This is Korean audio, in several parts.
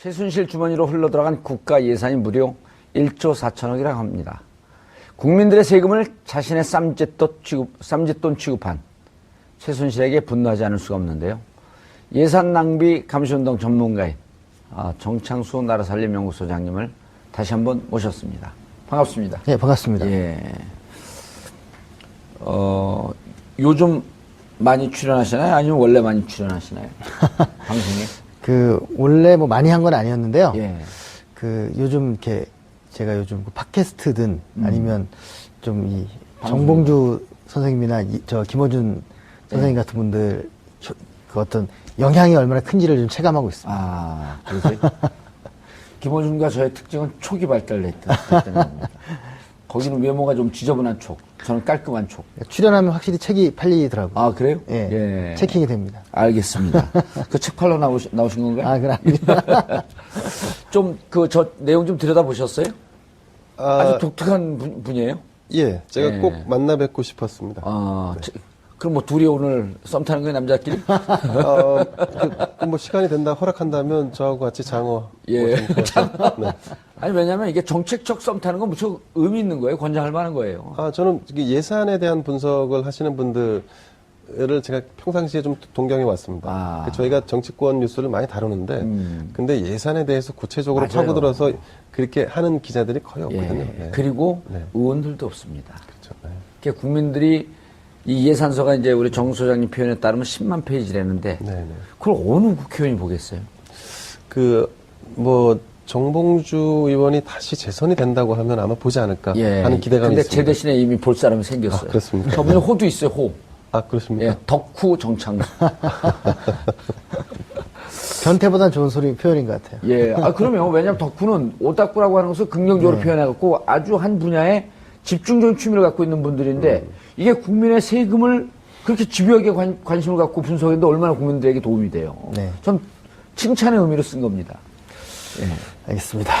최순실 주머니로 흘러들어간 국가 예산이 무려 1조 4천억이라고 합니다. 국민들의 세금을 자신의 쌈짓돈 취급한 최순실에게 분노하지 않을 수가 없는데요. 예산 낭비 감시운동 전문가인 정창수 나라살림연구소장님을 다시 한번 모셨습니다. 반갑습니다. 네, 반갑습니다. 예. 요즘 많이 출연하시나요? 아니면 원래 많이 출연하시나요? 방송에? 원래 뭐 많이 한 건 아니었는데요. 예. 요즘 이렇게 제가 요즘 팟캐스트든 아니면 좀 이 정봉주 선생님이나 김어준 선생님 같은 분들 그 어떤 영향이 얼마나 큰지를 좀 체감하고 있습니다. 그러세요? 김어준과 저의 특징은 촉이 발달했다는 겁니다. 거기는 외모가 좀 지저분한 촉, 저는 깔끔한 촉. 출연하면 확실히 책이 팔리더라고요. 그래요? 예. 체킹이 됩니다. 알겠습니다. 그 책 팔러 나오신 건가요? 그건 아닙니다. 저 내용 좀 들여다보셨어요? 아주 독특한 분이에요? 예, 제가 꼭 만나 뵙고 싶었습니다. 그럼 뭐 둘이 오늘 썸 타는 거예요, 남자끼리? 뭐 시간이 된다, 허락한다면 저하고 같이 장어. 예. 네. 아니, 왜냐면 이게 정책적 썸 타는 건 무척 의미 있는 거예요. 권장할 만한 거예요. 저는 예산에 대한 분석을 하시는 분들을 제가 평상시에 좀 동경해 왔습니다. 저희가 정치권 뉴스를 많이 다루는데, 근데 예산에 대해서 구체적으로 맞아요. 파고들어서 그렇게 하는 기자들이 거의 없거든요. 예. 네. 그리고 네. 의원들도 없습니다. 그렇죠. 네. 그러니까 국민들이 이 예산서가 이제 우리 정 소장님 표현에 따르면 10만 페이지라는데, 네. 그걸 어느 국회의원이 보겠어요? 정봉주 의원이 다시 재선이 된다고 하면 아마 보지 않을까 하는 기대감이 근데 있습니다. 제 대신에 이미 볼 사람이 생겼어요. 그렇습니까? 저분이 호도 있어요, 호. 그렇습니까? 예, 덕후 정창수. 변태보단 좋은 소리 표현인 것 같아요. 예. 그러면 왜냐면 덕후는 오타쿠라고 하는 것을 긍정적으로 표현해갖고 아주 한 분야에 집중적인 취미를 갖고 있는 분들인데 이게 국민의 세금을 그렇게 집요하게 관심을 갖고 분석했는데 얼마나 국민들에게 도움이 돼요. 네. 전 칭찬의 의미로 쓴 겁니다. 예. 알겠습니다.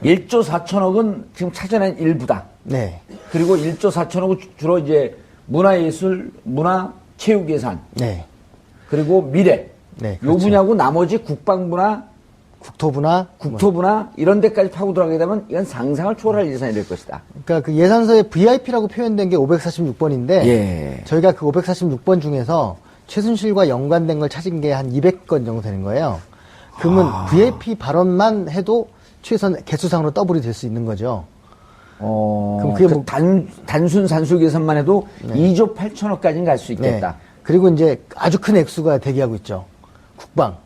1조 4천억은 지금 찾아낸 일부다. 네. 그리고 1조 4천억은 주로 이제 문화예술, 문화체육 예산. 네. 그리고 미래. 네. 요 그렇죠. 분야고 나머지 국방부나 국토부나 이런 데까지 파고 들어가게 되면 이건 상상을 초월할 예산이 될 것이다. 그러니까 그 예산서에 VIP라고 표현된 게 546번인데 예. 저희가 그 546번 중에서 최순실과 연관된 걸 찾은 게 한 200건 정도 되는 거예요. 그러면 VIP 발언만 해도 최소한 개수상으로 더블이 될 수 있는 거죠. 그럼 그게 단순 산술 계산만 해도 2조 8천억까지는 갈 수 있겠다. 네. 그리고 이제 아주 큰 액수가 대기하고 있죠. 국방.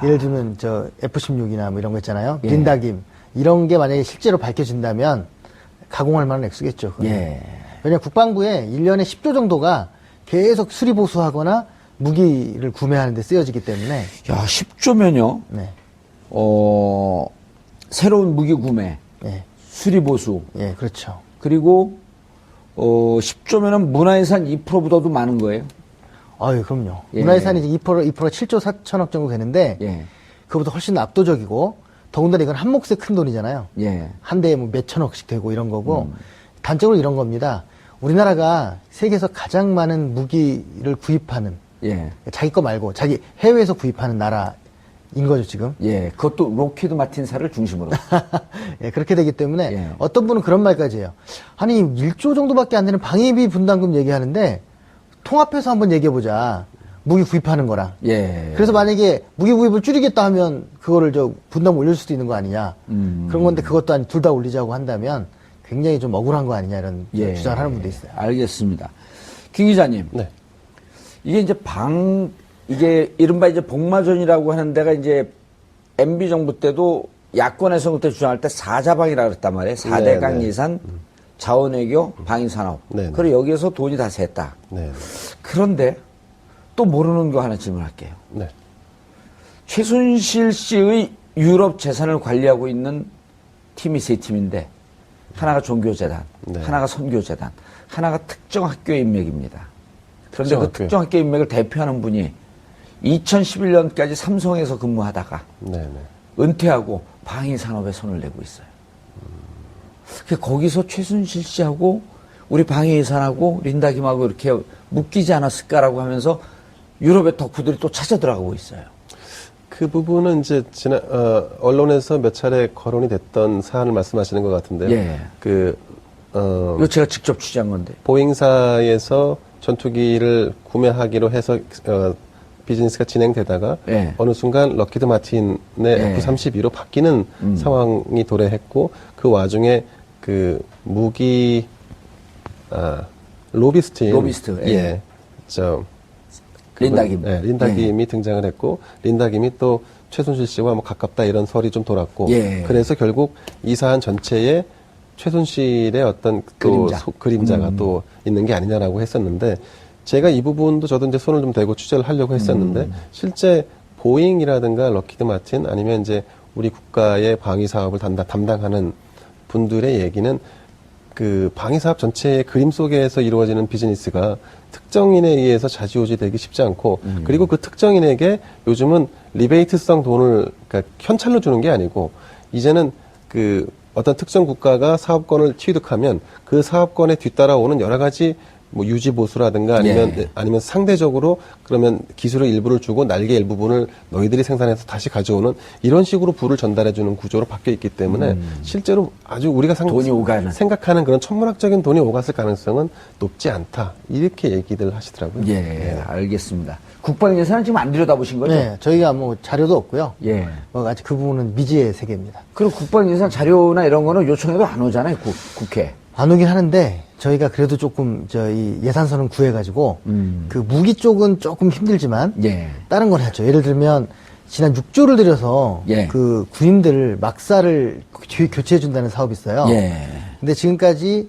예를 들면 F-16이나 뭐 이런 거 있잖아요. 예. 린다김. 이런 게 만약에 실제로 밝혀진다면 가공할 만한 액수겠죠. 예. 왜냐하면 국방부에 1년에 10조 정도가 계속 수리보수하거나 무기를 구매하는 데 쓰여지기 때문에. 야, 10조면요. 네. 새로운 무기 구매, 예. 수리 보수. 예, 그렇죠. 그리고 10조면은 문화예산 2%보다도 많은 거예요. 그럼요. 예. 문화예산이 이제 2% 7조 4천억 정도 되는데, 예. 그보다 훨씬 압도적이고, 더군다나 이건 한 몫의 큰 돈이잖아요. 예. 한 대에 뭐 몇천억씩 되고 이런 거고, 단적으로 이런 겁니다. 우리나라가 세계에서 가장 많은 무기를 구입하는, 예. 자기 거 말고, 자기 해외에서 구입하는 나라인 거죠, 지금. 예. 그것도 로키드 마틴사를 중심으로. 예, 그렇게 되기 때문에, 예. 어떤 분은 그런 말까지 해요. 아니, 1조 정도밖에 안 되는 방위비 분담금 얘기하는데, 통합해서 한번 얘기해보자. 무기 구입하는 거랑. 예. 그래서 만약에 무기 구입을 줄이겠다 하면 그거를 분담 올릴 수도 있는 거 아니냐. 그런 건데 그것도 아니 둘 다 올리자고 한다면 굉장히 좀 억울한 거 아니냐 이런 주장을 하는 분도 있어요. 알겠습니다. 김 기자님. 네. 이게 이제 이게 이른바 이제 복마전이라고 하는 데가 이제 MB 정부 때도 야권에서 그때 주장할 때 사자방이라고 그랬단 말이에요. 4대강 예산, 자원외교, 방위산업. 네, 네. 그리고 여기에서 돈이 다 샜다. 네. 그런데 또 모르는 거 하나 질문할게요. 네. 최순실 씨의 유럽 재산을 관리하고 있는 팀이 세 팀인데 하나가 종교재단, 네. 하나가 선교재단, 하나가 특정 학교의 인맥입니다. 그런데 그 학교요. 특정 학교 인맥을 대표하는 분이 2011년까지 삼성에서 근무하다가 네. 은퇴하고 방위산업에 손을 내고 있어요. 거기서 최순실 씨하고 우리 방위예산하고 린다김하고 이렇게 묶이지 않았을까라고 하면서 유럽의 덕후들이 또 찾아 들어가고 있어요. 그 부분은 이제 언론에서 몇 차례 거론이 됐던 사안을 말씀하시는 것 같은데요. 예. 이거 제가 직접 취재한 건데. 보잉사에서 전투기를 구매하기로 해서 비즈니스가 진행되다가 예. 어느 순간 럭키드 마틴의 예. F-32로 바뀌는 상황이 도래했고 그 와중에 그 무기 로비스트 예. 린다 김. 네, 린다 김이 등장을 했고 린다 김이 또 최순실 씨와 뭐 가깝다 이런 설이 좀 돌았고 예. 그래서 결국 이 사안 전체에 최순실의 어떤 그림자가 또 있는 게 아니냐라고 했었는데 제가 이 부분도 저도 이제 손을 좀 대고 취재를 하려고 했었는데 실제 보잉이라든가 럭키드 마틴 아니면 이제 우리 국가의 방위 사업을 담당하는 분들의 얘기는 그 방위 사업 전체의 그림 속에서 이루어지는 비즈니스가 특정인에 의해서 좌지우지 되기 쉽지 않고 그리고 그 특정인에게 요즘은 리베이트성 돈을 그러니까 현찰로 주는 게 아니고 이제는 그 어떤 특정 국가가 사업권을 취득하면 그 사업권에 뒤따라오는 여러 가지 뭐 유지 보수라든가 아니면 상대적으로 그러면 기술의 일부를 주고 날개 일부분을 너희들이 생산해서 다시 가져오는 이런 식으로 부를 전달해 주는 구조로 바뀌어 있기 때문에 실제로 아주 우리가 돈이 오가는. 생각하는 그런 천문학적인 돈이 오갔을 가능성은 높지 않다. 이렇게 얘기들 하시더라고요. 예, 알겠습니다. 국방 예산은 지금 안 들여다보신 거죠? 네, 저희가 뭐 자료도 없고요. 예. 뭐 아직 그 부분은 미지의 세계입니다. 그리고 국방 예산 자료나 이런 거는 요청해도 안 오잖아요, 국회. 안 오긴 하는데 저희가 그래도 조금 이 예산서는 구해가지고 그 무기 쪽은 조금 힘들지만 예. 다른 걸 했죠. 예를 들면 지난 6조를 들여서 예. 그 군인들 막사를 교체해 준다는 사업이 있어요. 예. 근데 지금까지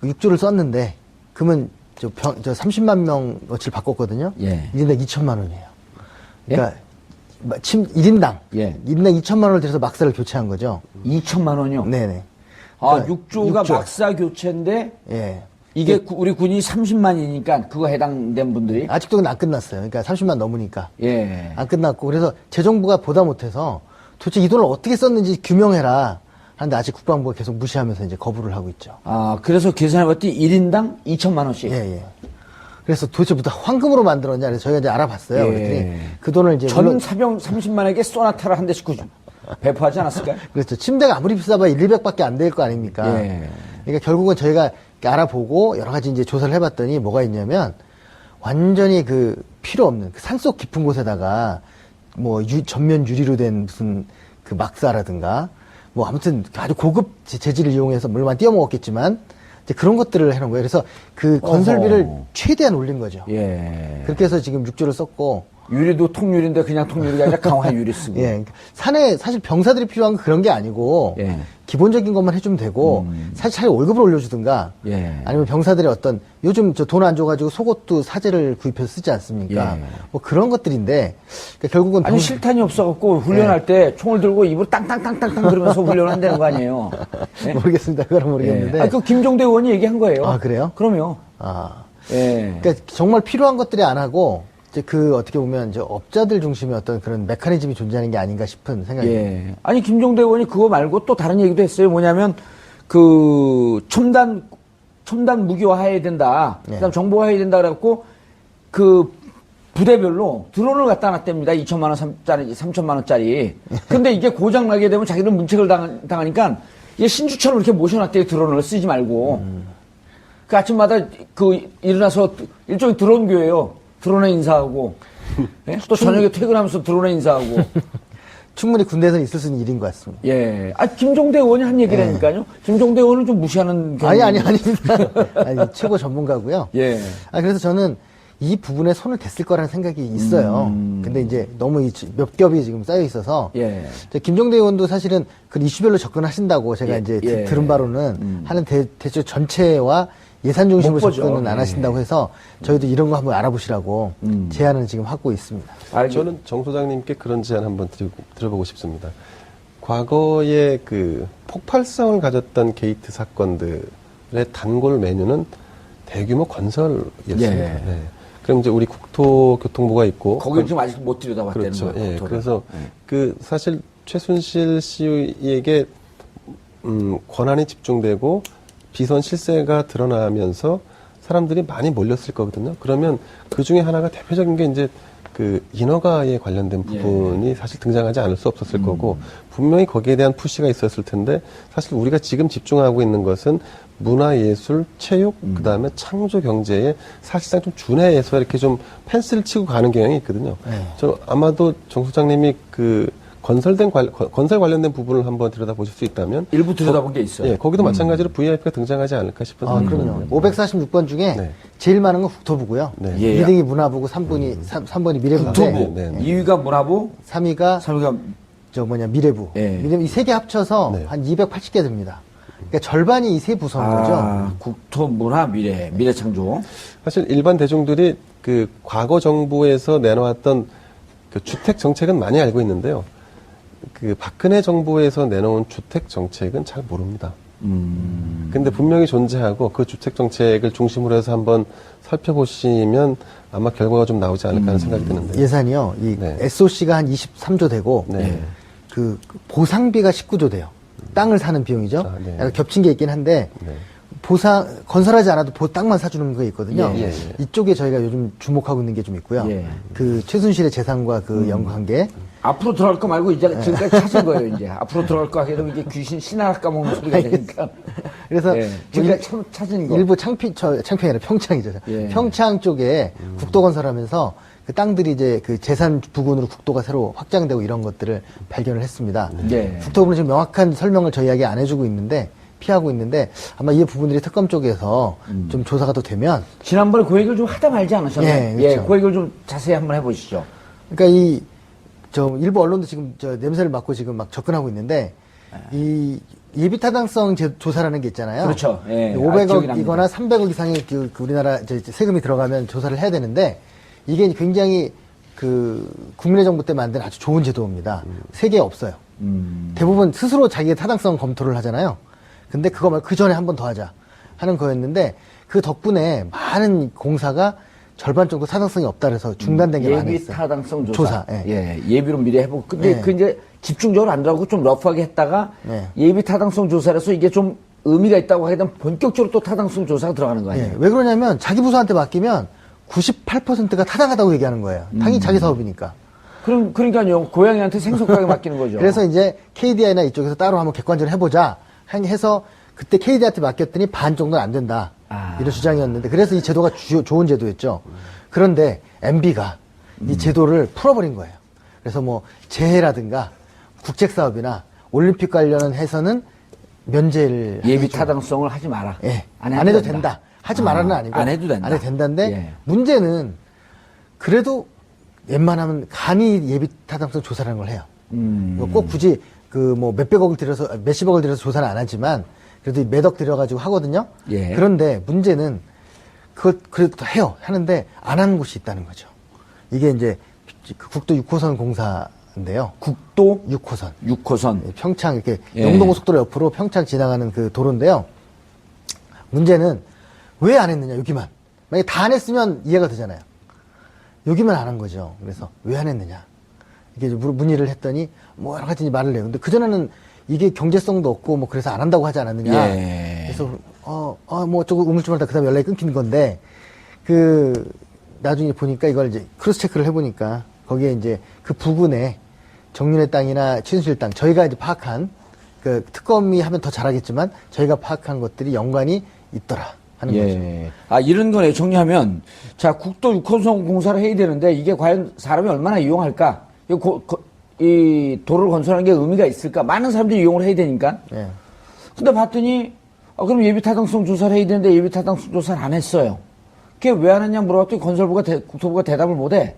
6조를 썼는데 그러면 저 30만 명 어치를 바꿨거든요. 예. 1인당 2천만 원이에요. 그러니까 1인당 예. 1인당 2천만 원을 들여서 막사를 교체한 거죠. 2천만 원이요? 네네. 아, 그러니까 6조가 6조. 막사 교체인데 예. 이게 우리 군이 30만이니까 그거 해당된 분들이 아직도 안 끝났어요. 그러니까 30만 넘으니까. 예. 안 끝났고 그래서 재정부가 보다 못해서 도대체 이 돈을 어떻게 썼는지 규명해라 하는데 아직 국방부가 계속 무시하면서 이제 거부를 하고 있죠. 아, 그래서 계산해봤더니 1인당 2천만 원씩. 예. 그래서 도대체 부터 황금으로 만들었냐 그래서 저희가 이제 알아봤어요. 예. 그랬더니 그 돈을 이제 전 물론 사병 30만에게 소나타를 한 대씩 배포하지 않았을까요? 그렇죠. 침대가 아무리 비싸봐야 1, 200밖에 안 될 거 아닙니까? 예. 그러니까 결국은 저희가 알아보고 여러 가지 이제 조사를 해봤더니 뭐가 있냐면 완전히 그 필요 없는 그 산속 깊은 곳에다가 뭐 전면 유리로 된 무슨 그 막사라든가 뭐 아무튼 아주 고급 재질을 이용해서 물만 띄워 먹었겠지만 이제 그런 것들을 해놓은 거예요. 그래서 그 건설비를 최대한 올린 거죠. 예. 그렇게 해서 지금 6조를 썼고 유리도 통유리인데 그냥 통유리가 아니라 강화 유리 쓰고. 예. 그러니까 산에 사실 병사들이 필요한 건 그런 게 아니고 예. 기본적인 것만 해주면 되고 사실 차라리 월급을 올려주든가 예. 아니면 병사들의 어떤 요즘 저 돈 안 줘가지고 속옷도 사제를 구입해서 쓰지 않습니까? 예. 뭐 그런 것들인데 그러니까 결국은 아니 실탄이 없어갖고 훈련할 때 총을 들고 입으로 땅땅땅땅땅 그러면서 훈련을 한다는 거 아니에요? 예? 모르겠습니다. 그건 모르겠는데. 예. 아, 그 김종대 의원이 얘기한 거예요. 아, 그래요? 그럼요. 아, 예. 그러니까 정말 필요한 것들이 안 하고 이제 그 어떻게 보면 이제 업자들 중심의 어떤 그런 메커니즘이 존재하는 게 아닌가 싶은 생각이 듭니다. 예. 아니 김종대 의원이 그거 말고 또 다른 얘기도 했어요. 뭐냐면 그 첨단 무기화해야 된다. 예. 그다음 정보화해야 된다. 그래갖고 그 부대별로 드론을 갖다 놨답니다. 2천만 원짜리, 3천만 원짜리. 근데 이게 고장 나게 되면 자기는 문책을 당하니까 이게 신주처럼 이렇게 모셔놨대요. 드론을 쓰지 말고. 그 아침마다 그 일어나서 일종의 드론 교회예요. 드론에 인사하고. 예? 또 저녁에 퇴근하면서 드론에 인사하고. 충분히 군대에서는 있을 수 있는 일인 것 같습니다. 예. 아, 김종대 의원이 한 얘기라니까요. 김종대 의원은 좀 무시하는 아닙니다. 아니, 최고 전문가고요. 예. 그래서 저는 이 부분에 손을 댔을 거라는 생각이 있어요. 근데 이제 너무 몇 겹이 지금 쌓여 있어서. 예. 김종대 의원도 사실은 그 이슈별로 접근하신다고 제가 예, 이제 예. 들은 바로는 하는 대충 전체와 예산 중심으로 못 보죠. 접근은 안 예. 하신다고 해서 저희도 이런 거 한번 알아보시라고 제안을 지금 하고 있습니다. 저는 정 소장님께 그런 제안 한번 드려보고 싶습니다. 과거에 그 폭발성을 가졌던 게이트 사건들의 단골 메뉴는 대규모 건설이었습니다. 예. 네. 그럼 이제 우리 국토교통부가 있고 거기를 지금 아직 못 들여다봤다는 그렇죠. 거예요. 예. 국토를. 그래서 예. 그 사실 최순실 씨에게 권한이 집중되고 비선 실세가 드러나면서 사람들이 많이 몰렸을 거거든요. 그러면 그 중에 하나가 대표적인 게 이제 그 인허가에 관련된 부분이 사실 등장하지 않을 수 없었을 거고 분명히 거기에 대한 푸시가 있었을 텐데 사실 우리가 지금 집중하고 있는 것은 문화예술, 체육, 그다음에 창조 경제에 사실상 좀 준해해서 이렇게 좀 펜스를 치고 가는 경향이 있거든요. 저 아마도 정 소장님이 그 건설 관련된 부분을 한번 들여다보실 수 있다면 일부 들여다본 게 있어요. 예, 거기도 마찬가지로 VIP가 등장하지 않을까 싶은 아, 생각이 그럼요. 듭니다. 546번 중에 네. 제일 많은 건 국토부고요. 네. 예. 2등이 문화부고 3번이 미래부인데 국토부, 네, 네. 2위가 문화부, 3위가 3위가 미래부. 예. 미래부 이 세 개 합쳐서 네. 한 280개 됩니다. 그러니까 절반이 이 세 부서인 거죠. 국토, 문화, 미래창조. 사실 일반 대중들이 그 과거 정부에서 내놓았던 그 주택 정책은 많이 알고 있는데요. 그 박근혜 정부에서 내놓은 주택 정책은 잘 모릅니다. 근데 분명히 존재하고 그 주택 정책을 중심으로 해서 한번 살펴보시면 아마 결과가 좀 나오지 않을까 하는 생각이 드는데. 예산이요. 이 네. SOC가 한 23조 되고 네. 그 보상비가 19조 돼요. 땅을 사는 비용이죠. 아, 네. 약간 겹친 게 있긴 한데 네. 건설하지 않아도 땅만 사주는 거 있거든요. 예, 예. 이쪽에 저희가 요즘 주목하고 있는 게 좀 있고요. 예. 그 최순실의 재산과 그 연관계. 앞으로 들어갈 거 말고 이제 지금까지 찾은 거예요, 이제. 앞으로 들어갈 거 하게 되면 이게 귀신 신하락 까먹는 소리가 되니까. 그래서 예. 지금까지 찾은 거. 일부 창평이 아니라 평창이죠. 예. 평창 쪽에 국도 건설하면서 그 땅들이 이제 그 재산 부근으로 국도가 새로 확장되고 이런 것들을 발견을 했습니다. 예. 국토부는 지금 명확한 설명을 저희에게 안 해주고 있는데 피하고 있는데 아마 이 부분들이 특검 쪽에서 좀 조사가 더 되면 지난번에 그 얘기를 좀 하다 말지 않으셨나요? 예, 그렇죠. 그 얘기를 좀 자세히 한번 해보시죠. 그러니까 일부 언론도 지금 냄새를 맡고 지금 막 접근하고 있는데 이 예비타당성 조사라는 게 있잖아요. 그렇죠. 예. 500억이거나 300억 이상의 그 우리나라 이제 세금이 들어가면 조사를 해야 되는데 이게 굉장히 그 국민의 정부 때 만든 아주 좋은 제도입니다. 세계에 없어요. 대부분 스스로 자기의 타당성 검토를 하잖아요. 근데 그거 말고 그 전에 한 번 더 하자 하는 거였는데 그 덕분에 많은 공사가 절반 정도 타당성이 없다 그래서 중단된 게 많이 예비 있어요. 타당성 조사. 예. 예비로 미리 해보고. 근데 예. 그 이제 집중적으로 안 들어가고 좀 러프하게 했다가 예. 예비 타당성 조사라서 이게 좀 의미가 있다고 하게 되면 본격적으로 또 타당성 조사가 들어가는 거 아니에요? 왜 그러냐면 자기 부서한테 맡기면 98%가 타당하다고 얘기하는 거예요. 당연히 자기 사업이니까. 그러니까요. 고양이한테 생선가게 맡기는 거죠. 그래서 이제 KDI나 이쪽에서 따로 한번 객관적으로 해보자 해서 그때 KDI한테 맡겼더니 반 정도는 안 된다. 이런 주장이었는데 그래서 이 제도가 좋은 제도였죠. 그런데 MB가 이 제도를 풀어버린 거예요. 그래서 뭐 재해라든가 국책사업이나 올림픽 관련해서는 면제를 예비 해주고. 타당성을 하지 마라. 예. 안 안 해도 된다. 하지 말라는 아니고. 안 해도 된다. 안 해도 된다인데 예. 문제는 그래도 웬만하면 간이 예비 타당성 조사라는 걸 해요. 꼭 굳이 그 뭐 몇백억을 들여서 몇십억을 들여서 조사는 안 하지만 그래도 몇억 들여가지고 하거든요. 예. 그런데 문제는 그걸 그래도 해요. 하는데 안 하는 곳이 있다는 거죠. 이게 이제 그 국도 6호선 공사인데요. 국도 6호선. 6호선. 평창 이렇게 예. 영동고속도로 옆으로 평창 지나가는 그 도로인데요. 문제는 왜 안 했느냐 여기만. 만약에 다 안 했으면 이해가 되잖아요. 여기만 안 한 거죠. 그래서 왜 안 했느냐. 이게 이제 문의를 했더니 뭐 여러 가지 말을 해요. 근데 그전에는 이게 경제성도 없고 뭐 그래서 안 한다고 하지 않았느냐. 예. 그래서 뭐 어쩌고 우물쭈물하다 그다음에 연락이 끊긴 건데 그 나중에 보니까 이걸 이제 크로스 체크를 해보니까 거기에 이제 그 부근에 정윤의 땅이나 최순실 땅 저희가 이제 파악한 그 특검이 하면 더 잘하겠지만 저희가 파악한 것들이 연관이 있더라 하는 거죠. 예. 아, 이런 거네. 정리하면, 자, 국도 6호선 공사를 해야 되는데, 이게 과연 사람이 얼마나 이용할까? 이 도로를 건설하는 게 의미가 있을까? 많은 사람들이 이용을 해야 되니까. 예. 근데 봤더니, 그럼 예비 타당성 조사를 해야 되는데, 예비 타당성 조사를 안 했어요. 그게 왜 안 했냐 물어봤더니, 국토부가 대답을 못 해.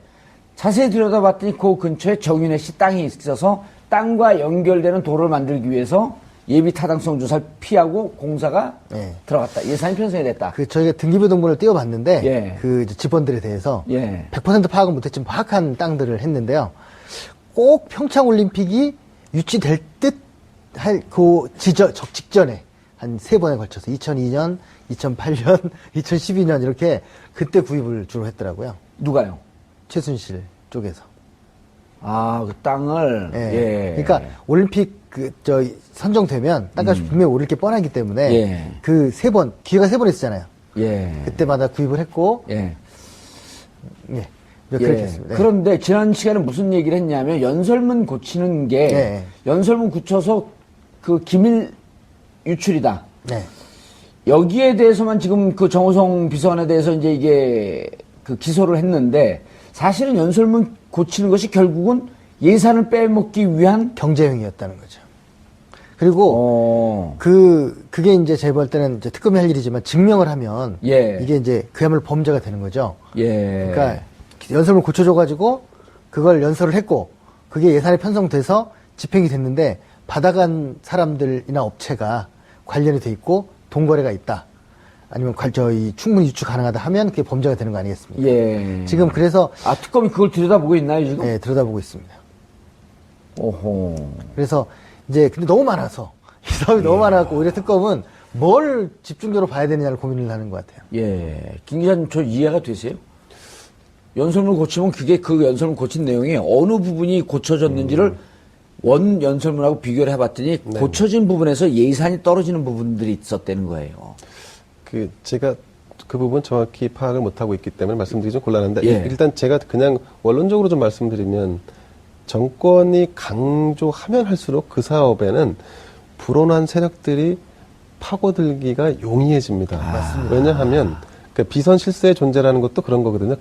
자세히 들여다봤더니, 그 근처에 정윤혜 씨 땅이 있어서, 땅과 연결되는 도로를 만들기 위해서, 예비 타당성 조사를 피하고 공사가 예. 들어갔다. 예산이 편성이 됐다. 그 저희가 등기부 등본을 띄워봤는데 예. 그 이제 집원들에 대해서 예. 100% 파악은 못했지만 파악한 땅들을 했는데요. 꼭 평창 올림픽이 유치될 듯 할 그 직전에 한 3번에 걸쳐서 2002년, 2008년, 2012년 이렇게 그때 구입을 주로 했더라고요. 누가요? 최순실 쪽에서. 아, 그 땅을. 예. 그러니까 올림픽 선정되면 땅값이 분명히 오를 게 뻔하기 때문에 예. 그 3번 기회가 3번 있었잖아요. 예. 그때마다 구입을 했고, 예. 예. 그렇게 했습니다. 예. 그런데 지난 시간에 무슨 얘기를 했냐면 연설문 고치는 게 예. 연설문 고쳐서 그 기밀 유출이다. 네. 여기에 대해서만 지금 그 정호성 비서관에 대해서 이제 이게 그 기소를 했는데 사실은 연설문 고치는 것이 결국은 예산을 빼먹기 위한 경제행위였다는 거죠. 그리고 그게 이제 제가 볼 때는 이제 특검이 할 일이지만 증명을 하면 예. 이게 이제 그야말로 범죄가 되는 거죠. 예. 그러니까 연설문 고쳐줘가지고 그걸 연설을 했고 그게 예산에 편성돼서 집행이 됐는데 받아간 사람들이나 업체가 관련이 돼 있고 돈거래가 있다. 아니면 충분히 유추 가능하다 하면 그게 범죄가 되는 거 아니겠습니까? 예. 지금 그래서 특검이 그걸 들여다보고 있나요 지금? 예, 들여다보고 있습니다. 오호. 그래서 이제 근데 너무 많아서 이 사업이 너무 많아갖고 오히려 특검은 뭘 집중적으로 봐야 되느냐를 고민을 하는 것 같아요. 예. 김 기자님 저 이해가 되세요? 연설문 고치면 그게 그 연설문 고친 내용이 어느 부분이 고쳐졌는지를 원 연설문하고 비교를 해봤더니 고쳐진 부분에서 예산이 떨어지는 부분들이 있었다는 거예요. 제가 그 부분 정확히 파악을 못하고 있기 때문에 말씀드리기 좀 곤란한데, 예. 일단 제가 그냥 원론적으로 좀 말씀드리면, 정권이 강조하면 할수록 그 사업에는 불온한 세력들이 파고들기가 용이해집니다. 맞습니다. 왜냐하면, 비선 실세의 존재라는 것도 그런 거거든요.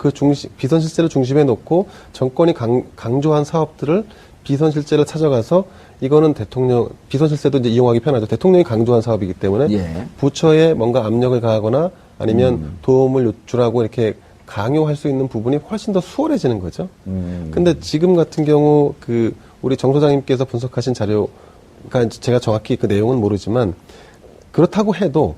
비선 실세를 중심에 놓고 정권이 강조한 사업들을 비선 실세를 찾아가서 이거는 비선 실세도 이제 이용하기 편하죠. 대통령이 강조한 사업이기 때문에 예. 부처에 뭔가 압력을 가하거나 아니면 도움을 요출하고 이렇게 강요할 수 있는 부분이 훨씬 더 수월해지는 거죠. 근데 지금 같은 경우 우리 정 소장님께서 분석하신 자료가 제가 정확히 그 내용은 모르지만 그렇다고 해도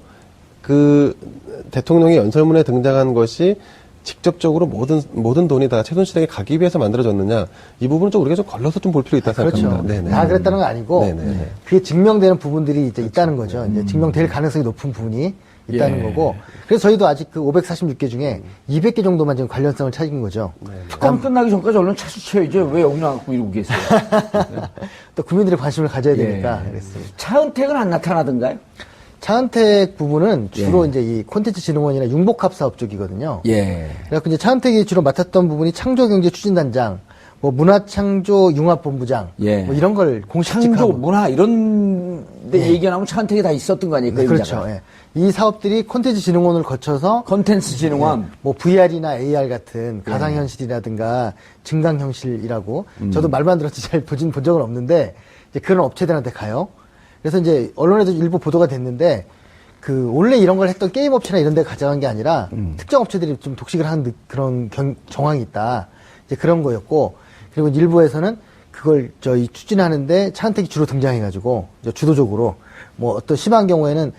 대통령의 연설문에 등장한 것이 직접적으로 모든 돈이 다 최순실에게 가기 위해서 만들어졌느냐, 이 부분은 좀 우리가 좀 걸러서 좀 볼 필요 있다 생각합니다. 그렇죠. 다 그랬다는 건 아니고 네네. 그게 증명되는 부분들이 이제 있다는 거죠. 이제 증명될 가능성이 높은 부분이 있다는 예. 거고. 그래서 저희도 아직 그 546개 중에 200개 정도만 지금 관련성을 찾은 거죠. 특검 끝나기 전까지 얼른 차수쳐야죠. 왜 여기 나갖고 이러고 계세요? 또 국민들의 관심을 가져야 되니까 그랬습니다. 차은택은 안 나타나던가요? 차은택 부분은 주로 이제 이 콘텐츠 진흥원이나 융복합 사업 쪽이거든요. 예. 그래서 이제 차은택이 주로 맡았던 부분이 창조경제 추진단장, 뭐 문화창조 융합본부장, 예. 뭐 이런 걸 창조, 공식직하고. 문화 이런 데 얘기가 나오면 차은택이 다 있었던 거 아니에요? 네, 그렇죠. 예. 이 사업들이 콘텐츠 진흥원을 거쳐서 컨텐츠 진흥원. 뭐 VR이나 AR 같은 가상현실이라든가 증강현실이라고 저도 말만 들었지 잘 본 적은 없는데 이제 그런 업체들한테 가요. 그래서 이제 언론에도 일부 보도가 됐는데 원래 이런 걸 했던 게임 업체나 이런 데 가져간 게 아니라 특정 업체들이 좀 독식을 하는 그런 정황이 있다. 이제 그런 거였고 그리고 일부에서는 그걸 추진하는데 차은택이 주로 등장해가지고 주도적으로 뭐 어떤 심한 경우에는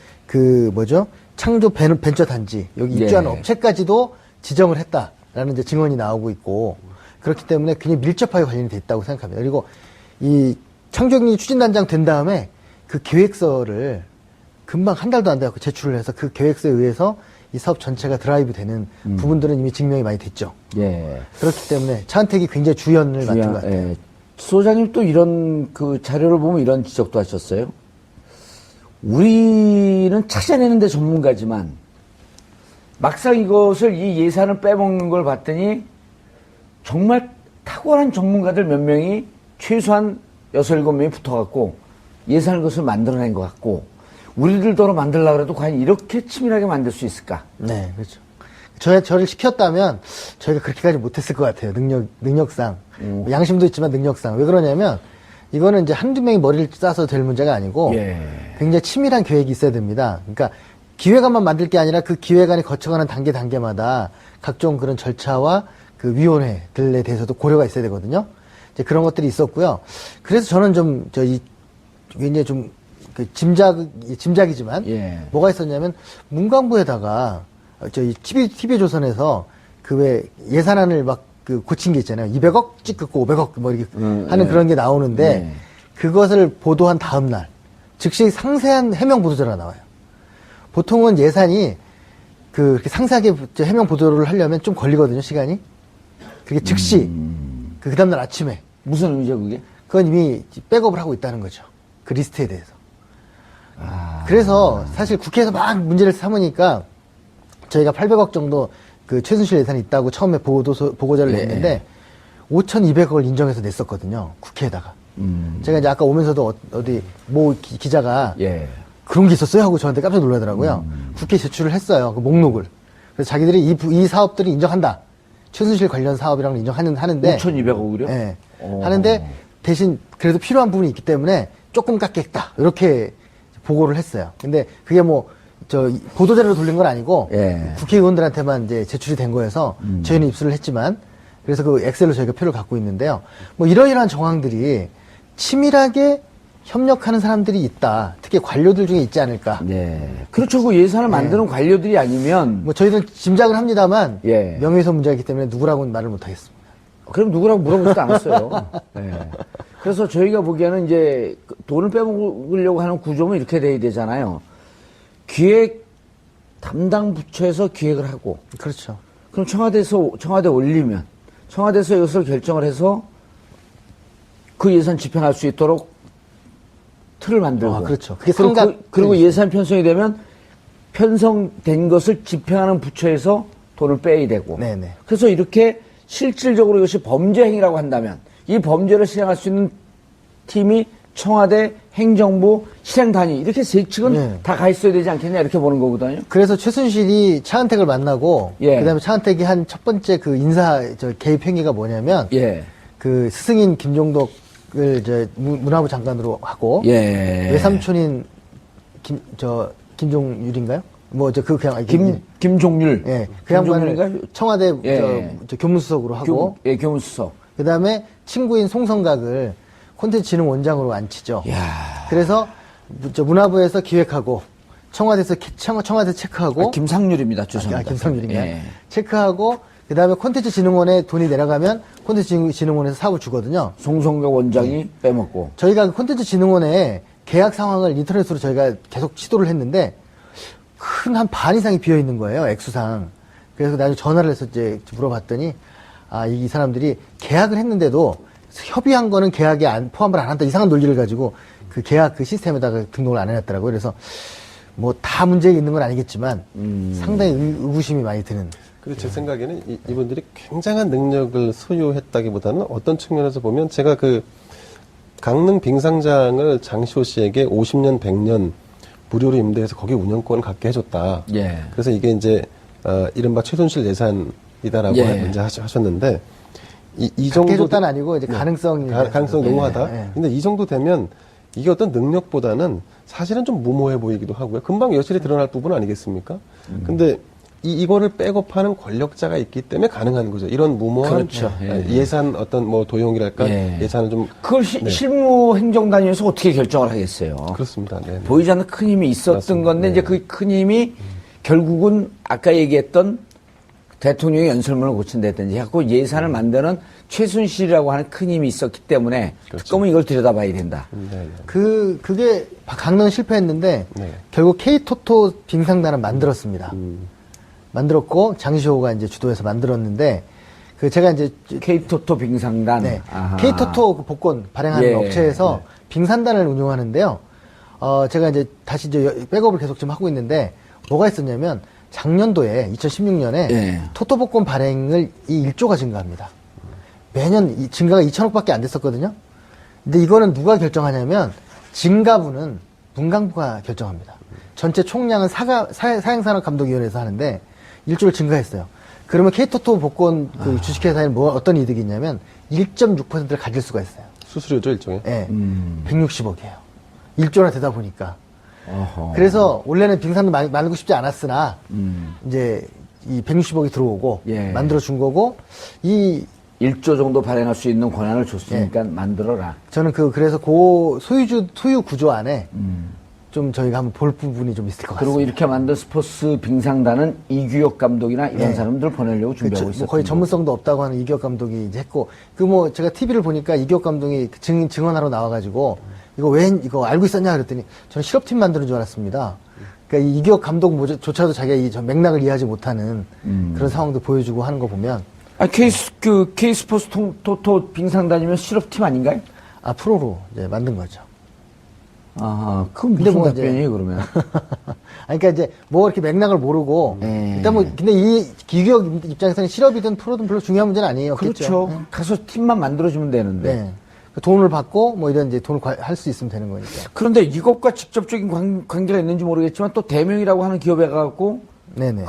창조 벤처 단지 여기 입주하는 업체까지도 지정을 했다라는 이제 증언이 나오고 있고 그렇기 때문에 굉장히 밀접하게 관련이 돼 있다고 생각합니다. 그리고 이 창조경제 추진단장 된 다음에 그 계획서를 금방 한 달도 안 돼갖고 제출을 해서 그 계획서에 의해서 이 사업 전체가 드라이브 되는 부분들은 이미 증명이 많이 됐죠. 예. 그렇기 때문에 차은택이 굉장히 주연을 맡은 것 같아요. 예. 소장님 또 이런 자료를 보면 이런 지적도 하셨어요. 우리는 찾아내는데 전문가지만 막상 이것을 이 예산을 빼먹는 걸 봤더니 정말 탁월한 전문가들 몇 명이 최소한 6, 7명이 붙어갖고 예산을 것을 만들어낸 것 같고 우리들도로 만들려고 해도 과연 이렇게 치밀하게 만들 수 있을까? 네, 그렇죠. 저를 시켰다면 저희가 그렇게까지 못했을 것 같아요. 능력상. 양심도 있지만 능력상. 왜 그러냐면 이거는 이제 한두 명이 머리를 싸서 될 문제가 아니고 굉장히 치밀한 계획이 있어야 됩니다. 그러니까 기획안만 만들 게 아니라 그 기획안이 거쳐가는 단계마다 각종 그런 절차와 그 위원회들에 대해서도 고려가 있어야 되거든요. 이제 그런 것들이 있었고요. 그래서 저는 좀 굉장히 좀 짐작이지만 뭐가 있었냐면 문광부에다가 TV조선에서 왜 예산안을 막 고친 게 있잖아요. 200억 찍고 500억 뭐 이렇게 하는 그런 게 나오는데 그것을 보도한 다음 날 즉시 상세한 해명 보도자료가 나와요. 보통은 예산이 그렇게 상세하게 해명 보도를 하려면 좀 걸리거든요, 시간이. 그게 즉시 그 다음날 아침에 무슨 의미죠, 그게? 그건 이미 백업을 하고 있다는 거죠. 그 리스트에 대해서. 그래서 사실 국회에서 막 문제를 삼으니까 저희가 800억 정도 그 최순실 예산이 있다고 처음에 보고자를 예. 냈는데 5,200억을 인정해서 냈었거든요. 국회에다가. 제가 이제 아까 오면서도 어디 모 기자가 예. 그런 게 있었어요? 하고 저한테 깜짝 놀라더라고요. 국회에 제출을 했어요. 그 목록을. 그래서 자기들이 이 사업들을 인정한다. 최순실 관련 사업이라는 걸 인정하는데. 5,200억을요? 예. 하는데 대신 그래도 필요한 부분이 있기 때문에 조금 깎겠다. 이렇게 보고를 했어요. 근데 그게 뭐, 보도자료로 돌린 건 아니고. 예. 국회의원들한테만 이제 제출이 된 거여서 저희는 입수를 했지만. 그래서 그 엑셀로 저희가 표를 갖고 있는데요. 뭐 이러이러한 정황들이 치밀하게 협력하는 사람들이 있다. 특히 관료들 중에 있지 않을까. 네. 그렇죠. 그 예산을 만드는 관료들이 아니면. 뭐 저희는 짐작을 합니다만 예. 명예훼손 문제이기 때문에 누구라고는 말을 못 하겠습니다. 그럼 누구라고 물어보지도 않았어요. 네. 그래서 저희가 보기에는 이제 돈을 빼먹으려고 하는 구조는 이렇게 돼야 되잖아요. 기획 담당 부처에서 기획을 하고. 그렇죠. 그럼 청와대 올리면 청와대에서 이것을 결정을 해서 그 예산 집행할 수 있도록 틀을 만들고. 아, 그렇죠. 그게 그리고, 삼각 그리고 예산 편성이 되면 편성된 것을 집행하는 부처에서 돈을 빼야 되고. 네네. 그래서 이렇게 실질적으로 이것이 범죄 행위라고 한다면 이 범죄를 실행할 수 있는 팀이 청와대, 행정부, 실행단위 이렇게 세 측은 네. 다 가 있어야 되지 않겠냐 이렇게 보는 거거든요. 그래서 최순실이 차은택을 만나고 예. 그다음에 차은택이 한 첫 번째 그 인사 개입 행위가 뭐냐면 예. 그 스승인 김종덕을 이제 문화부 장관으로 하고 예. 외삼촌인 김종율인가요? 뭐 그냥 김종률. 예. 그 양반을 김종률인가요? 청와대 예. 교문수석으로 하고 교문수석. 그다음에 친구인 송성각을 콘텐츠진흥원장으로 앉히죠. 야. 그래서 문화부에서 기획하고 청와대에서 청와대 체크하고 김상률입니다. 죄송합니다. 김상률인가요? 예. 체크하고 그다음에 콘텐츠진흥원에 돈이 내려가면 콘텐츠진흥원에서 사업을 주거든요. 송성각 원장이 빼먹고. 저희가 그 콘텐츠진흥원의 계약 상황을 인터넷으로 저희가 계속 시도를 했는데 큰 한 반 이상이 비어 있는 거예요. 액수상. 그래서 나중에 전화를 해서 이제 물어봤더니 이 사람들이 계약을 했는데도 협의한 거는 계약에 포함을 안 한다. 이상한 논리를 가지고 그 계약 그 시스템에다가 등록을 안 해놨더라고요. 그래서 뭐 다 문제가 있는 건 아니겠지만 상당히 의구심이 많이 드는. 그래서 제 생각에는 이분들이 굉장한 능력을 소유했다기보다는 어떤 측면에서 보면 제가 그 강릉 빙상장을 장시호 씨에게 50년, 100년 무료로 임대해서 거기 운영권을 갖게 해줬다. 예. 그래서 이게 이제 이른바 최순실 예산이다라고 예. 문제 하셨는데 이 갖게 정도 해줬다는 아니고 이제 가능성이 가능성 예, 농후하다. 예. 근데 이 정도 되면 이게 어떤 능력보다는 사실은 좀 무모해 보이기도 하고요. 금방 여실히 드러날 부분 아니겠습니까? 근데 이거를 백업하는 권력자가 있기 때문에 가능한 거죠. 이런 무모한 그렇죠. 예. 예산 어떤 뭐 도용이랄까 예. 예산을 좀 그걸 실무 행정단위에서 어떻게 결정을 하겠어요. 그렇습니다. 네. 보이지 않는 큰 힘이 있었던 맞습니다. 건데 네. 이제 그 큰 힘이 결국은 아까 얘기했던 대통령의 연설문을 고친다든지 하고 예산을 만드는 최순실이라고 하는 큰 힘이 있었기 때문에 그렇죠. 특검은 이걸 들여다봐야 된다. 네. 그게 강릉 실패했는데 네. 결국 K토토 빙상단을 만들었습니다. 만들었고 장시호가 이제 주도해서 만들었는데 그 제가 이제 K토토 빙상단. 네. 아하. K토토 그 복권 발행하는 예. 업체에서 빙산단을 운영하는데요. 제가 이제 다시 이제 백업을 계속 좀 하고 있는데 뭐가 있었냐면 작년도에 2016년에 예. 토토 복권 발행을 1조가 증가합니다. 매년 증가가 2천억밖에 안 됐었거든요. 근데 이거는 누가 결정하냐면 증가분은 문광부가 결정합니다. 전체 총량은 사행산업감독위원회에서 하는데 1조를 증가했어요. 그러면 K토토 복권 그 주식회사에는 어떤 이득이 있냐면 1.6%를 가질 수가 있어요. 수수료죠 일종의. 예. 160억이에요. 1조나 되다 보니까. 어허. 그래서 원래는 빙산도 만들고 싶지 않았으나 이제 이 160억이 들어오고 예. 만들어 준 거고 1조 정도 발행할 수 있는 권한을 줬으니까 만들어라. 저는 그래서 소유 구조 안에 좀 저희가 한번 볼 부분이 좀 있을 것 같습니다. 그리고 이렇게 만든 스포츠 빙상단은 이규혁 감독이나 이런 네. 사람들 보내려고 준비하고 뭐 있었죠. 거의 전문성도 없다고 하는 이기혁 감독이 이제 했고, 제가 TV를 보니까 이기혁 감독이 증언하러 나와가지고, 이거 알고 있었냐 그랬더니, 저는 실업팀 만드는 줄 알았습니다. 그러니까 이 이기혁 감독조차도 자기가 저 맥락을 이해하지 못하는 그런 상황도 보여주고 하는 거 보면. K스포츠 토토 빙상단이면 실업팀 아닌가요? 프로로 이제 만든 거죠. 그건 근데 무슨 뭐 답변이에요, 그러면? 아니, 그러니까 이제 뭐 이렇게 맥락을 모르고 일단 뭐 근데 이 기격 입장에서는 실업이든 프로든 별로 중요한 문제는 아니에요. 그렇죠. 가서 팀만 만들어주면 되는데. 네. 돈을 받고 뭐 이런 이제 돈을 할 수 있으면 되는 거니까. 그런데 이것과 직접적인 관계가 있는지 모르겠지만 또 대명이라고 하는 기업에 가고 네네.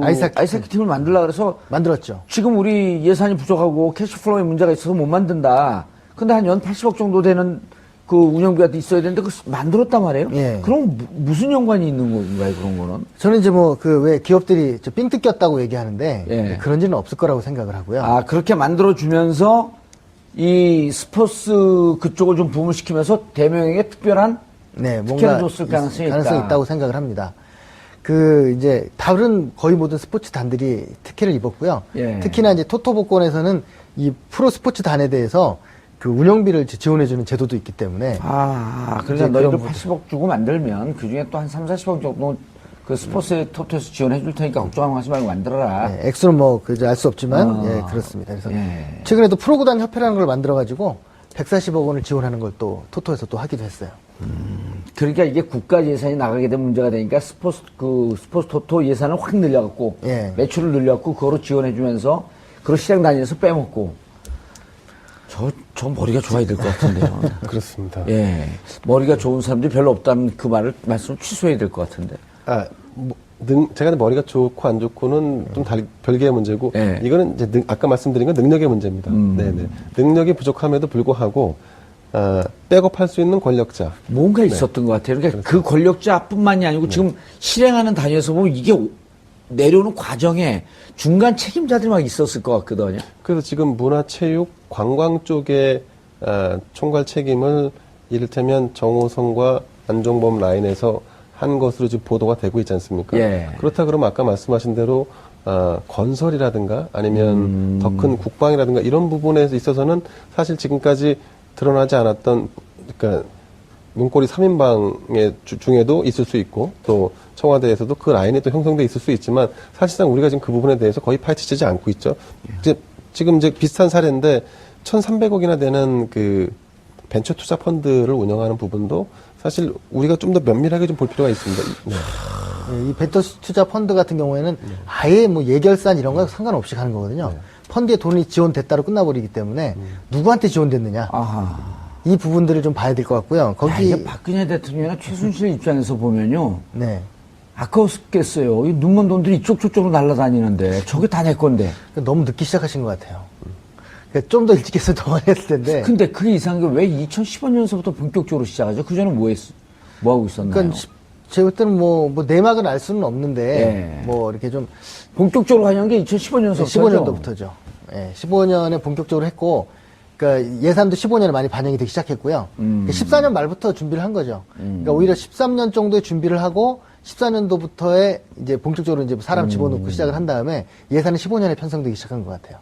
아이스하키 팀을 만들라 그래서 만들었죠. 지금 우리 예산이 부족하고 캐시플로우에 문제가 있어서 못 만든다. 근데 한 연 80억 정도 되는 그 운영비가 있어야 되는데 그 만들었단 말이에요. 예. 그럼 무슨 연관이 있는 건가요, 그런 거는? 저는 이제 뭐 그 왜 기업들이 삥 뜯겼다고 얘기하는데 예. 그런 일은 없을 거라고 생각을 하고요. 아, 그렇게 만들어주면서 이 스포츠 그쪽을 좀 부문시키면서 대명에게 특별한 네, 특혜를 줬을 가능성이 있다. 있다고 생각을 합니다. 그 이제 다른 거의 모든 스포츠 단들이 특혜를 입었고요. 예. 특히나 이제 토토복권에서는 이 프로 스포츠 단에 대해서 그 운영비를 지원해주는 제도도 있기 때문에. 그러니까 이제 너희들 그런 80억 주고 만들면 그 중에 또 한 3, 40억 정도 그 스포츠 토토에서 지원해 줄 테니까 걱정하지 말고 만들어라. 네, 액수는 뭐 그저 알 수 없지만 예, 그렇습니다. 그래서 예. 최근에도 프로구단 협회라는 걸 만들어가지고 140억 원을 지원하는 걸 또 토토에서 또 하기도 했어요. 그러니까 이게 국가 예산이 나가게 되면 문제가 되니까 스포츠 토토 예산을 확 늘려갖고 예. 매출을 늘려갖고 그거로 지원해주면서 그걸 시장 단위에서 빼먹고 저 머리가 좋아야 될 것 같은데요. 그렇습니다. 예, 머리가 좋은 사람들이 별로 없다는 그 말씀을 취소해야 될 것 같은데. 제가 머리가 좋고 안 좋고는 좀 별개의 문제고, 네. 이거는 이제 아까 말씀드린 건 능력의 문제입니다. 네네. 능력이 부족함에도 불구하고, 백업할 수 있는 권력자. 뭔가 있었던 것 같아요. 그러니까 그 권력자뿐만이 아니고 지금 실행하는 단위에서 보면 이게 내려오는 과정에 중간 책임자들이 막 있었을 것 같거든요. 그래서 지금 문화체육, 관광 쪽에 총괄 책임을 이를테면 정호성과 안종범 라인에서 한 것으로 지금 보도가 되고 있지 않습니까? 예. 그렇다 그러면 아까 말씀하신 대로 건설이라든가 아니면 더 큰 국방이라든가 이런 부분에 있어서는 사실 지금까지 드러나지 않았던, 그러니까 문고리 3인방의 중에도 있을 수 있고 또 청와대에서도 그 라인이 또 형성돼 있을 수 있지만 사실상 우리가 지금 그 부분에 대해서 거의 파헤치지 않고 있죠. 지금 이제 비슷한 사례인데 1,300억이나 되는 그 벤처 투자 펀드를 운영하는 부분도 사실 우리가 좀 더 면밀하게 좀 볼 필요가 있습니다. 네. 이 벤처 투자 펀드 같은 경우에는 아예 뭐 예결산 이런 거 상관없이 가는 거거든요. 펀드에 돈이 지원됐다로 끝나버리기 때문에 누구한테 지원됐느냐. 아하. 이 부분들을 좀 봐야 될 것 같고요. 거기 이게 박근혜 대통령이나 최순실 입장에서 보면요. 네. 아까웠겠어요. 이 눈먼 돈들이 이쪽 저쪽으로 날아다니는데 저게 다 내 건데. 너무 늦게 시작하신 것 같아요. 그러니까 좀 더 일찍 했으면 더 많이 했을 텐데. 근데 그게 이상한 게 왜 2015년서부터 본격적으로 시작하죠? 그 전에 뭐 하고 있었나요? 그러니까 제가 볼 때는 뭐 내막은 알 수는 없는데 예. 뭐 이렇게 좀 본격적으로 하는 게 2015년서부터. 15년도부터죠. 예, 15년에 본격적으로 했고, 그러니까 예산도 15년에 많이 반영이 되기 시작했고요. 14년 말부터 준비를 한 거죠. 그러니까 오히려 13년 정도의 준비를 하고 14년도부터에 이제 본격적으로 이제 사람 집어넣고 시작을 한 다음에 예산은 15년에 편성되기 시작한 것 같아요.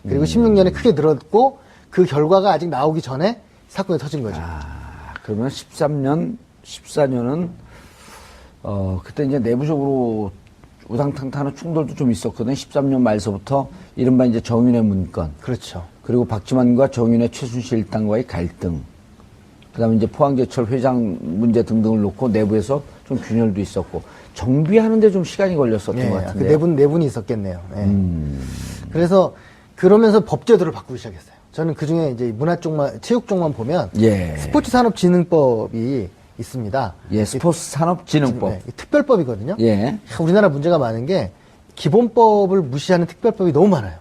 그리고 16년에 크게 늘었고 그 결과가 아직 나오기 전에 사건이 터진 거죠. 그러면 14년은 그때 이제 내부적으로 우당탕탕한 충돌도 좀 있었거든요. 13년 말서부터 이른바 이제 정윤회 문건. 그렇죠. 그리고 박지만과 정윤회 최순실 일당과의 갈등. 그 다음에 이제 포항제철 회장 문제 등등을 놓고 내부에서 좀 균열도 있었고. 정비하는데 좀 시간이 걸렸었던 예, 것 그 같은데. 내분이 있었겠네요. 예. 그래서 그러면서 법제도를 바꾸기 시작했어요. 저는 그 중에 이제 문화 쪽만, 체육 쪽만 보면 예. 스포츠 산업진흥법이 있습니다. 예, 스포츠 산업진흥법. 네, 특별법이거든요. 예. 우리나라 문제가 많은 게 기본법을 무시하는 특별법이 너무 많아요.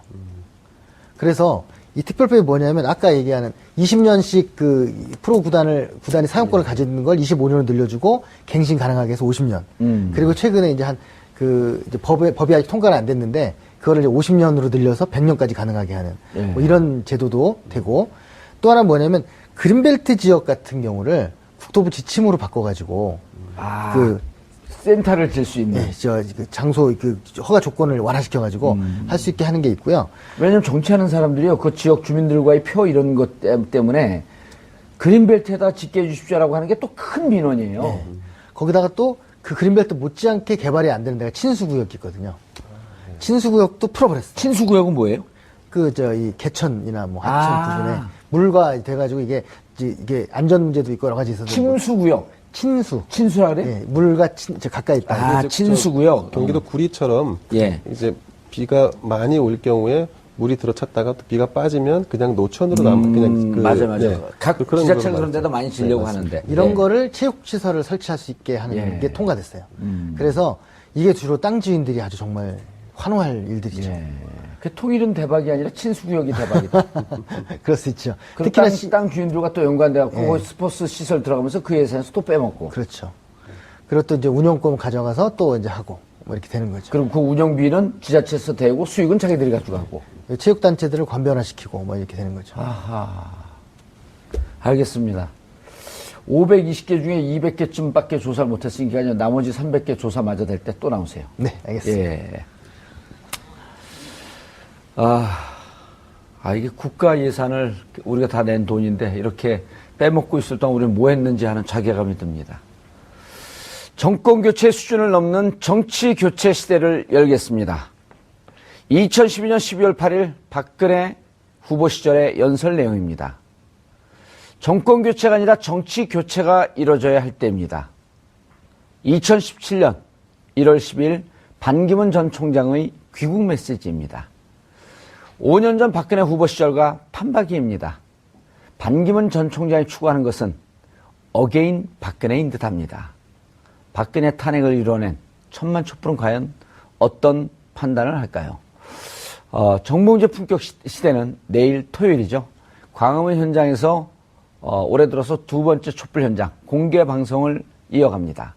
그래서 이 특별법이 뭐냐면 아까 얘기하는 20년씩 그 프로 구단이 사용권을 가지는 걸 25년으로 늘려주고 갱신 가능하게 해서 50년. 그리고 최근에 이제 이제 법이 아직 통과는 안 됐는데 그거를 이제 50년으로 늘려서 100년까지 가능하게 하는 뭐 이런 제도도 되고 또 하나 뭐냐면 그린벨트 지역 같은 경우를 국토부 지침으로 바꿔가지고 그 센터를 질 수 있는. 네, 그 장소 그 허가 조건을 완화시켜가지고 할 수 있게 하는 게 있고요. 왜냐면 정치하는 사람들이요, 그 지역 주민들과의 표 이런 것 때문에 그린벨트에다 짓게 해주십시오라고 하는 게 또 큰 민원이에요. 네. 거기다가 또 그 그린벨트 못지않게 개발이 안 되는 데가 친수구역이 있거든요. 친수구역도 풀어버렸어요. 친수구역은 뭐예요? 이 개천이나 뭐 하천 부분에 물과 돼가지고 이게 이게 안전 문제도 있고 여러 가지 있어서 침수구역. 친수라 그래? 예, 물과 가까이 있다. 아, 이제 친수구역. 경기도 구리처럼 예. 이제 비가 많이 올 경우에 물이 들어찼다가 또 비가 빠지면 그냥 노천으로 그냥 맞아. 네. 각 그런 지자체는 거로 그런 데도 많이 지려고 맞습니다. 하는데. 이런 예. 거를 체육시설을 설치할 수 있게 하는 예. 게 통과됐어요. 그래서 이게 주로 땅 주인들이 아주 정말 환호할 일들이죠. 예. 그 통일은 대박이 아니라 친수구역이 대박이다. 그럴 수 있죠. 그리고 특히나 땅 주인들과 또 연관돼갖고 거기 스포츠 시설 들어가면서 그 예산에서 또 빼먹고. 그렇죠. 그리고 또 이제 운영권 가져가서 또 이제 하고 뭐 이렇게 되는 거죠. 그럼 그 운영비는 지자체에서 대고 수익은 자기들이 가져가고. 체육단체들을 관변화시키고 뭐 이렇게 되는 거죠. 아하. 알겠습니다. 520개 중에 200개쯤밖에 조사를 못했으니까 나머지 300개 조사마저 될 때 또 나오세요. 네, 알겠습니다. 예. 이게 국가 예산을 우리가 다 낸 돈인데 이렇게 빼먹고 있을 동안 우리는 뭐 했는지 하는 자괴감이 듭니다. 정권 교체 수준을 넘는 정치 교체 시대를 열겠습니다. 2012년 12월 8일 박근혜 후보 시절의 연설 내용입니다. 정권 교체가 아니라 정치 교체가 이루어져야 할 때입니다. 2017년 1월 10일 반기문 전 총장의 귀국 메시지입니다. 5년 전 박근혜 후보 시절과 판박이입니다. 반기문 전 총장이 추구하는 것은 어게인 박근혜인 듯합니다. 박근혜 탄핵을 이뤄낸 천만 촛불은 과연 어떤 판단을 할까요? 정봉재 품격 시대는 내일 토요일이죠. 광화문 현장에서 올해 들어서 두 번째 촛불 현장 공개 방송을 이어갑니다.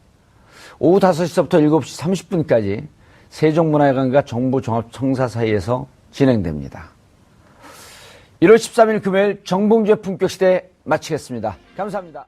오후 5시부터 7시 30분까지 세종문화회관과 정부종합청사 사이에서 진행됩니다. 1월 13일 금요일 정봉재 품격시대 마치겠습니다. 감사합니다.